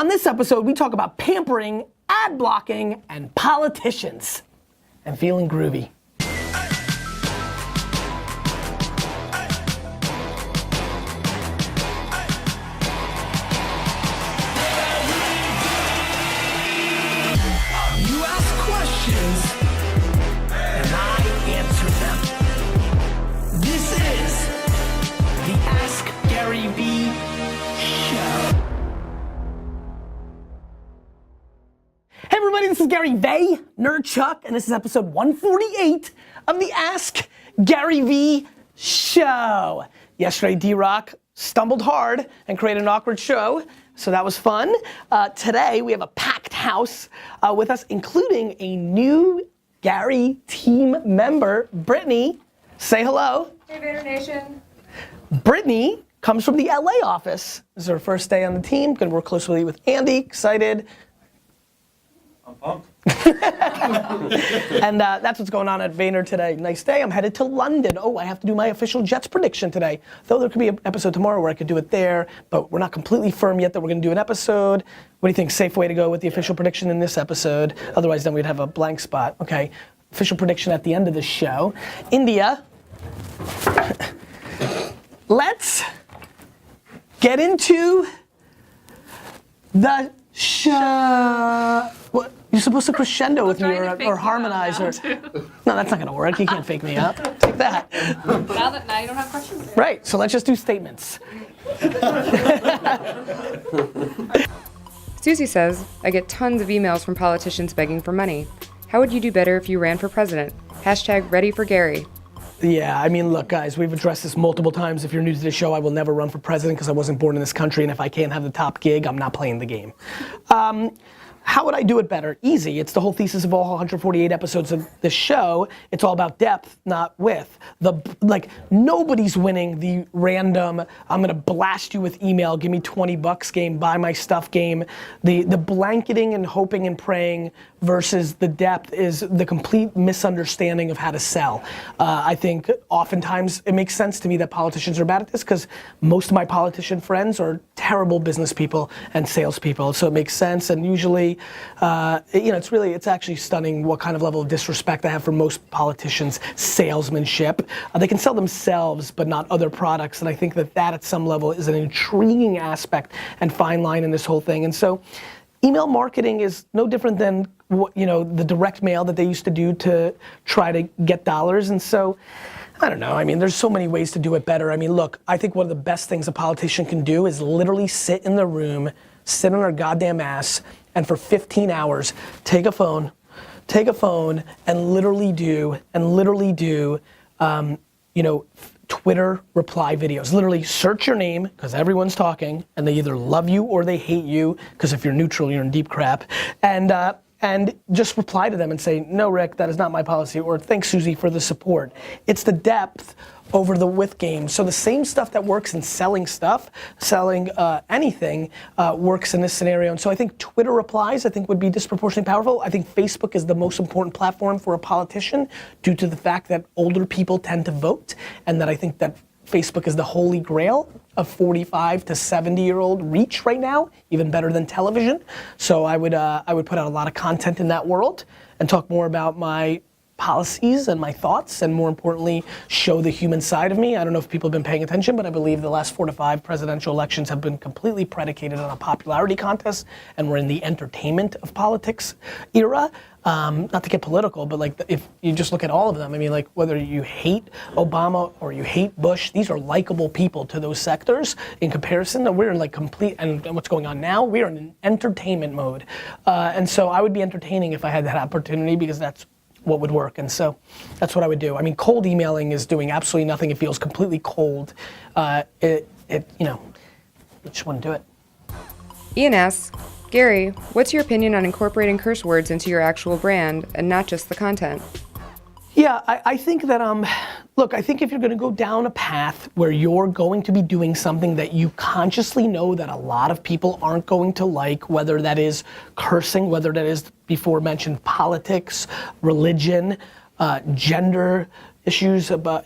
On this episode, we talk about pampering, ad blocking, and politicians. And feeling groovy. Hey everybody, this is Gary Vaynerchuk, and this is episode 148 of the Ask Gary V Show. Yesterday, D-Rock stumbled hard and created an awkward show, so that was fun. Today, we have a packed house with us, including a new Gary team member, Brittany. Say hello. Hey, Vayner Nation. Brittany comes from the LA office. This is her first day on the team. Gonna work closely with Andy. Excited. I'm pumped. And that's what's going on at Vayner today. Nice day. I'm headed to London. Oh, I have to do my official Jets prediction today. Though there could be an episode tomorrow where I could do it there, but we're not completely firm yet that we're gonna do an episode. What do you think? Safe way to go with the official prediction in this episode? Otherwise, then we'd have a blank spot. Okay. Official prediction at the end of the show. India. Let's get into the show. What? You're supposed to crescendo with me or harmonize or. No, that's not gonna work. You can't fake me up. Take that. Now you don't have questions. Right. So let's just do statements. Susie says, I get tons of emails from politicians begging for money. How would you do better if you ran for president? Hashtag ready for Gary. Yeah, I mean, look, guys, we've addressed this multiple times. If you're new to the show, I will never run for president because I wasn't born in this country, and if I can't have the top gig, I'm not playing the game. How would I do it better? Easy. It's the whole thesis of all 148 episodes of the show. It's all about depth, not width. Nobody's winning the random, I'm gonna blast you with email, give me 20 bucks game, buy my stuff game. The blanketing and hoping and praying versus the depth is the complete misunderstanding of how to sell. I think oftentimes it makes sense to me that politicians are bad at this because most of my politician friends are terrible business people and salespeople. So it makes sense, and usually, it's actually stunning what kind of level of disrespect I have for most politicians' salesmanship. They can sell themselves, but not other products, and I think that at some level is an intriguing aspect and fine line in this whole thing. And so, email marketing is no different than the direct mail that they used to do to try to get dollars. And so, I don't know, I mean, there's so many ways to do it better. I mean, look, I think one of the best things a politician can do is literally sit in the room, sit on their goddamn ass, and for 15 hours, take a phone and literally do Twitter reply videos. Literally search your name, because everyone's talking, and they either love you or they hate you, because if you're neutral, you're in deep crap. And just reply to them and say, no, Rick, that is not my policy, or thanks, Susie, for the support. It's the depth over the width game. So the same stuff that works in selling anything, works in this scenario. And so I think Twitter replies, would be disproportionately powerful. I think Facebook is the most important platform for a politician due to the fact that older people tend to vote, and that I think that Facebook is the holy grail of 45 to 70-year-old reach right now, even better than television. So I would put out a lot of content in that world and talk more about my policies and my thoughts, and more importantly, show the human side of me. I don't know if people have been paying attention, but I believe the last 4 to 5 presidential elections have been completely predicated on a popularity contest, and we're in the entertainment of politics era. Not to get political, but if you just look at all of them, I mean, whether you hate Obama or you hate Bush, these are likable people to those sectors in comparison. We're in complete, and what's going on now, we're in an entertainment mode. And so I would be entertaining if I had that opportunity, because that's what would work. And so that's what I would do. I mean, cold emailing is doing absolutely nothing. It feels completely cold. You just wouldn't do it. Ian asks, Gary, what's your opinion on incorporating curse words into your actual brand and not just the content? Yeah, I think that, look, I think if you're gonna go down a path where you're going to be doing something that you consciously know that a lot of people aren't going to like, whether that is cursing, whether that is before mentioned politics, religion, gender issues, about,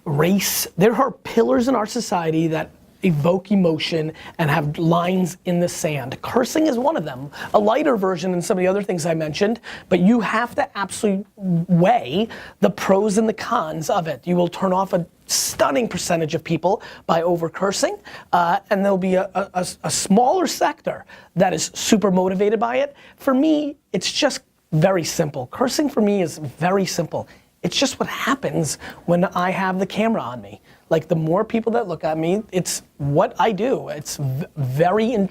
race, there are pillars in our society that evoke emotion and have lines in the sand. Cursing is one of them. A lighter version than some of the other things I mentioned, but you have to absolutely weigh the pros and the cons of it. You will turn off a stunning percentage of people by over cursing, and there'll be a smaller sector that is super motivated by it. For me, it's just very simple. Cursing for me is very simple. It's just what happens when I have the camera on me. Like the more people that look at me, it's what I do. It's very, and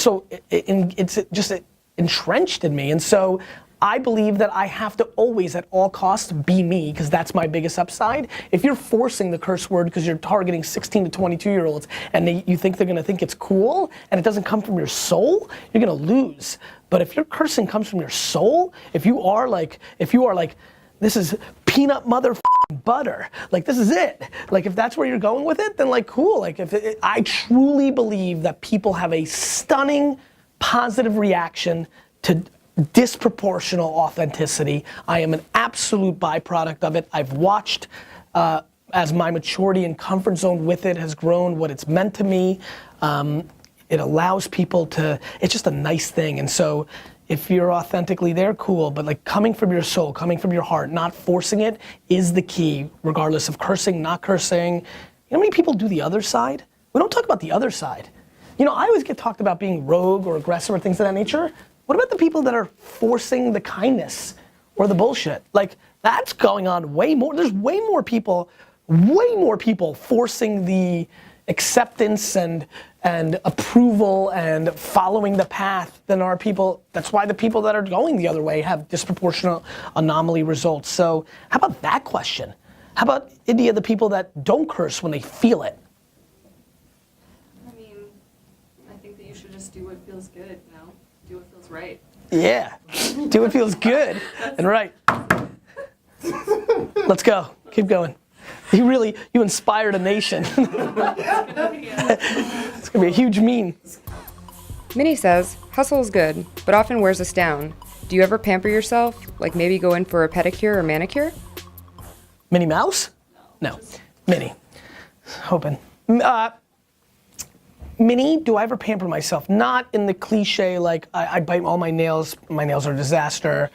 so it's just entrenched in me. And so I believe that I have to always, at all costs, be me, because that's my biggest upside. If you're forcing the curse word because you're targeting 16 to 22-year-olds and you think they're gonna think it's cool and it doesn't come from your soul, you're gonna lose. But if your cursing comes from your soul, if you are like, this is peanut mother butter, like this is it. Like if that's where you're going with it, then like cool. Like I truly believe that people have a stunning positive reaction to disproportional authenticity. I am an absolute byproduct of it. I've watched as my maturity and comfort zone with it has grown, what it's meant to me. It allows people to, it's just a nice thing. And so if you're authentically there, cool, but like coming from your soul, coming from your heart, not forcing it is the key, regardless of cursing, not cursing. You know how many people do the other side? We don't talk about the other side. You know, I always get talked about being rogue or aggressive or things of that nature. What about the people that are forcing the kindness or the bullshit? Like, that's going on way more. There's way more people forcing the acceptance and approval and following the path than are people. That's why the people that are going the other way have disproportionate anomaly results. So how about that question? How about, India, the people that don't curse when they feel it? I mean, I think that you should just do what feels good, you know? Do what feels right. Yeah, do what feels good and right. Let's go, keep going. You inspired a nation. It's gonna be a huge meme. Minnie says, hustle is good, but often wears us down. Do you ever pamper yourself? Like maybe go in for a pedicure or manicure? Minnie Mouse? No. Minnie. Hoping. Minnie, do I ever pamper myself? Not in the cliche, like I bite all my nails are a disaster.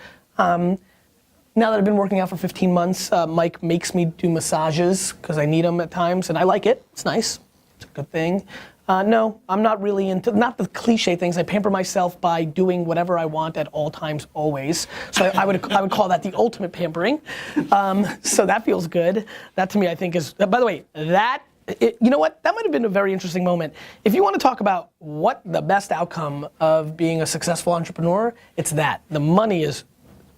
Now that I've been working out for 15 months, Mike makes me do massages because I need them at times, and I like it. It's nice. It's a good thing. No, I'm not really into, not the cliche things. I pamper myself by doing whatever I want at all times, always. So I would call that the ultimate pampering. So that feels good. That to me, I think is, by the way, you know what? That might have been a very interesting moment. If you want to talk about what the best outcome of being a successful entrepreneur, it's that. The money is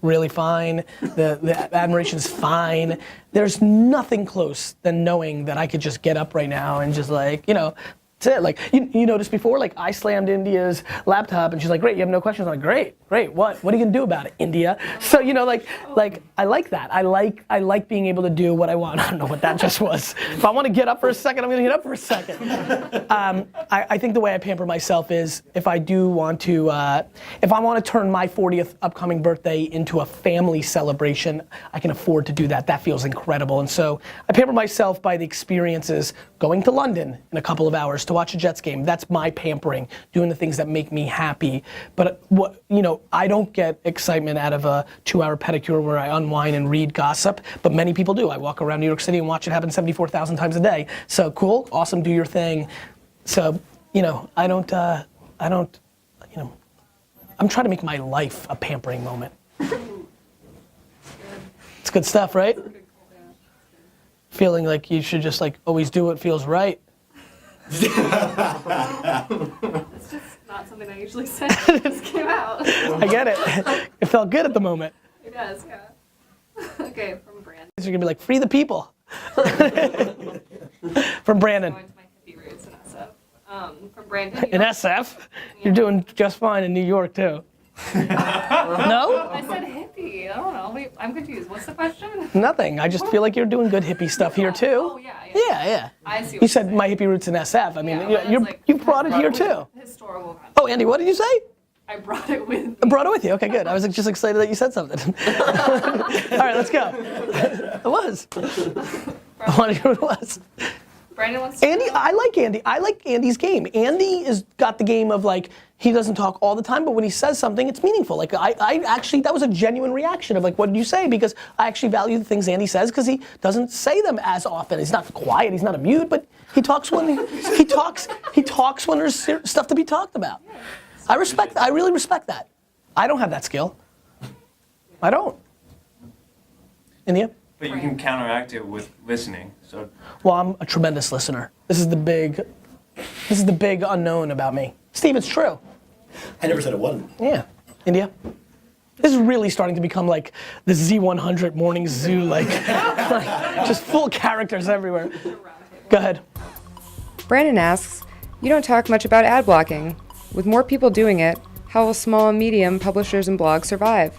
really fine, the admiration's fine. There's nothing close than knowing that I could just get up right now and just like, you know, that's it. Like, you noticed before, like I slammed India's laptop and she's like, great, you have no questions? I'm like, great, what are you gonna do about it, India? So, you know, like I like that. I like being able to do what I want. I don't know what that just was. If I wanna get up for a second, I'm gonna get up for a second. I think the way I pamper myself is if I do want to, if I wanna turn my 40th upcoming birthday into a family celebration, I can afford to do that. That feels incredible. And so I pamper myself by the experiences, going to London in a couple of hours to watch a Jets game. That's my pampering, doing the things that make me happy. But what, you know, I don't get excitement out of a 2-hour pedicure where I unwind and read gossip, but many people do. I walk around New York City and watch it happen 74,000 times a day. So cool, awesome, do your thing. So, you know, I don't, you know, I'm trying to make my life a pampering moment. It's good stuff, right? Feeling like you should just like always do what feels right. It's just not something I usually say. It just came out. I get it. It felt good at the moment. It does, yeah. Okay, from Brandon. You're gonna be like, free the people. From Brandon. Going to my hippie roots in SF. From Brandon. In SF? You're doing just fine in New York too. No? I said hippie. I don't know. Wait, I'm confused. What's the question? Nothing. I just feel like you're doing good hippie stuff here too. Oh, yeah. Yeah. I see what You said my hippie roots in SF. I mean, Yeah, you that's like- you brought it here too. Historical context. Oh, Andy, what did you say? I brought it with me. I brought it with you. Okay, good. I was just excited that you said something. All right, let's go. It was. I want to hear what it was. Brandon wants to Andy, know. I like Andy. I like Andy's game. Andy is got the game of like, he doesn't talk all the time, but when he says something, it's meaningful. Like I actually, that was a genuine reaction of like, what did you say? Because I actually value the things Andy says because he doesn't say them as often. He's not quiet, he's not a mute, but he talks when he talks when there's stuff to be talked about. I really respect that. I don't have that skill. I don't. India? But you can counteract it with listening. So Well, I'm a tremendous listener. This is the big unknown about me. Steve, it's true. I never said it wasn't. Yeah. India? This is really starting to become like the Z100 morning zoo, like just full characters everywhere. Go ahead. Brandon asks, you don't talk much about ad blocking. With more people doing it, how will small and medium publishers and blogs survive?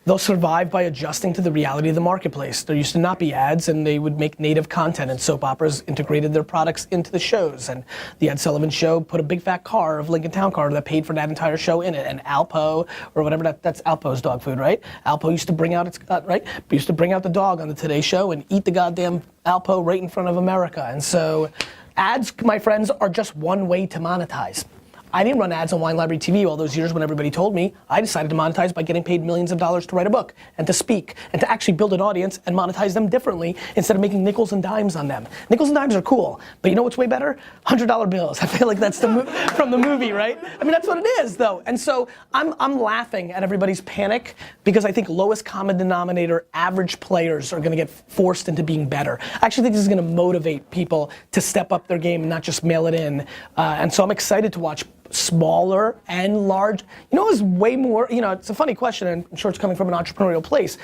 They'll survive by adjusting to the reality of the marketplace. There used to not be ads, and they would make native content, and soap operas integrated their products into the shows. And the Ed Sullivan Show put a big fat car of Lincoln Town Car that paid for that entire show in it. And Alpo, or whatever that's Alpo's dog food, right? Alpo used to bring out its right. Used to bring out the dog on the Today Show and eat the goddamn Alpo right in front of America. And so, ads, my friends, are just one way to monetize. I didn't run ads on Wine Library TV all those years when everybody told me. I decided to monetize by getting paid millions of dollars to write a book and to speak and to actually build an audience and monetize them differently instead of making nickels and dimes on them. Nickels and dimes are cool, but you know what's way better? $100 bills. I feel like that's from the movie, right? I mean, that's what it is, though. And so I'm laughing at everybody's panic because I think lowest common denominator, average players are gonna get forced into being better. I actually think this is gonna motivate people to step up their game and not just mail it in. And so I'm excited to watch smaller and large. You know, it's way more, you know, it's a funny question, and I'm sure it's coming from an entrepreneurial place.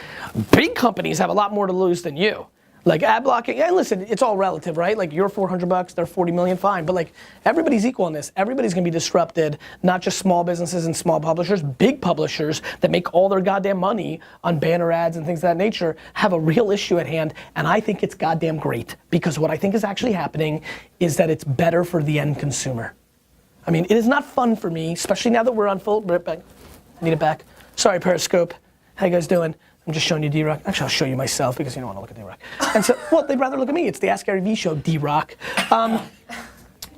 Big companies have a lot more to lose than you. Like ad blocking, and listen, it's all relative, right? Like you're $400, they're 40 million, fine. But like everybody's equal in this. Everybody's gonna be disrupted, not just small businesses and small publishers, big publishers that make all their goddamn money on banner ads and things of that nature have a real issue at hand. And I think it's goddamn great because what I think is actually happening is that it's better for the end consumer. I mean, it is not fun for me, especially now that we're on full, I need it back. Sorry, Periscope. How you guys doing? I'm just showing you D-Rock. Actually, I'll show you myself because you don't want to look at D-Rock. And so, well, they'd rather look at me. It's the Ask Gary Vee show, D-Rock.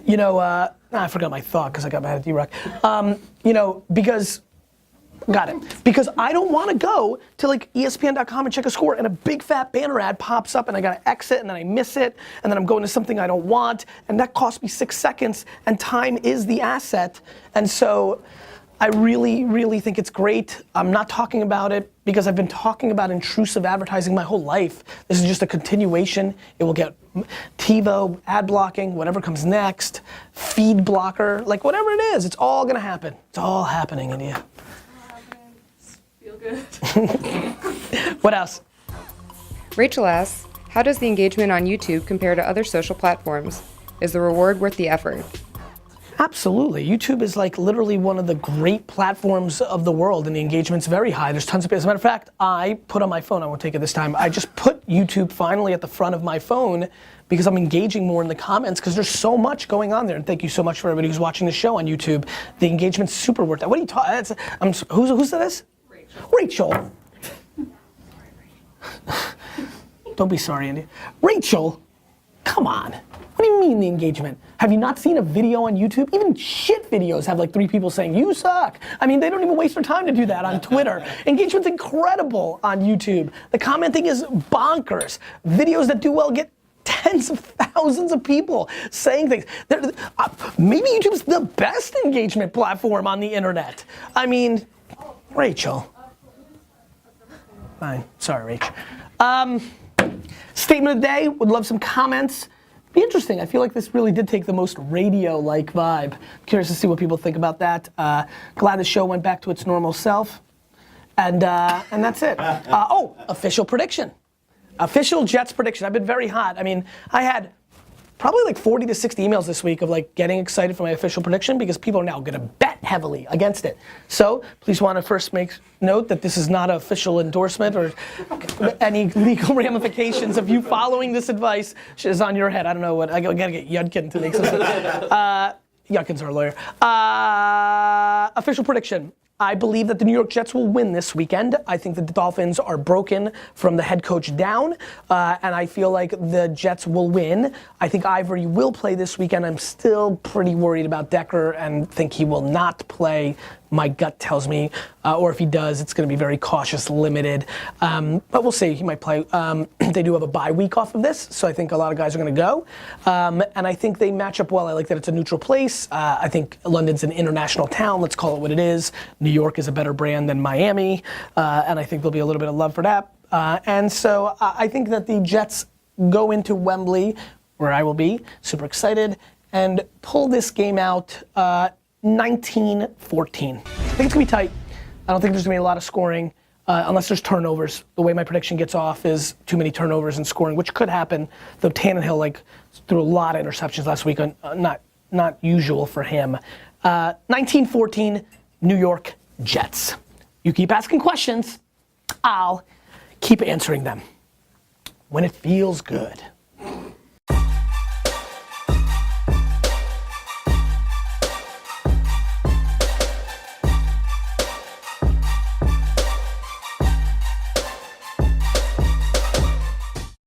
You know, I forgot my thought because I got mad at D-Rock. You know, because I don't want to go to like ESPN.com and check a score and a big fat banner ad pops up and I gotta exit and then I miss it and then I'm going to something I don't want and that costs me 6 seconds and time is the asset. And so I really, really think it's great. I'm not talking about it because I've been talking about intrusive advertising my whole life. This is just a continuation. It will get TiVo, ad blocking, whatever comes next, feed blocker, like whatever it is, it's all gonna happen. It's all happening, India. Feel good. What else? Rachel asks, how does the engagement on YouTube compare to other social platforms? Is the reward worth the effort? Absolutely. YouTube is like literally one of the great platforms of the world and the engagement's very high. There's tons of people. As a matter of fact, I put on my phone, I won't take it this time, I just put YouTube finally at the front of my phone because I'm engaging more in the comments because there's so much going on there. And thank you so much for everybody who's watching the show on YouTube. The engagement's super worth it. What are you talking, who's this? Rachel. Don't be sorry, Andy. Rachel, come on. What do you mean the engagement? Have you not seen a video on YouTube? Even shit videos have like 3 people saying, you suck. I mean, they don't even waste their time to do that on Twitter. Engagement's incredible on YouTube. The commenting is bonkers. Videos that do well get tens of thousands of people saying things. Maybe YouTube's the best engagement platform on the internet. I mean, Rachel. Fine, sorry, Rach. Statement of the day, would love some comments. Be interesting, I feel like this really did take the most radio-like vibe. Curious to see what people think about that. Glad the show went back to its normal self. And that's it. Official prediction. Official Jets prediction, I've been very hot. I mean, I had probably like 40 to 60 emails this week of like getting excited for my official prediction because people are now gonna bet heavily against it. So, please wanna first make note that this is not an official endorsement or any legal ramifications of you following this advice is on your head. I don't know what, I gotta get Yudkin to make some sense. Yudkin's our lawyer. Official prediction, I believe that the New York Jets will win this weekend. I think that the Dolphins are broken from the head coach down, and I feel like the Jets will win. I think Ivory will play this weekend. I'm still pretty worried about Decker and think he will not play. My gut tells me, or if he does, it's going to be very cautious, limited. But we'll see. He might play. They do have a bye week off of this, so I think a lot of guys are going to go. And I think they match up well. I like that it's a neutral place. I think London's an international town. Let's call it what it is. New York is a better brand than Miami, and I think there'll be a little bit of love for that. And so I think that the Jets go into Wembley, where I will be, super excited, and pull this game out 19-14. I think it's going to be tight. I don't think there's going to be a lot of scoring unless there's turnovers. The way my prediction gets off is too many turnovers and scoring, which could happen, though Tannehill threw a lot of interceptions last week, not usual for him. 19-14, New York Jets. You keep asking questions, I'll keep answering them when it feels good.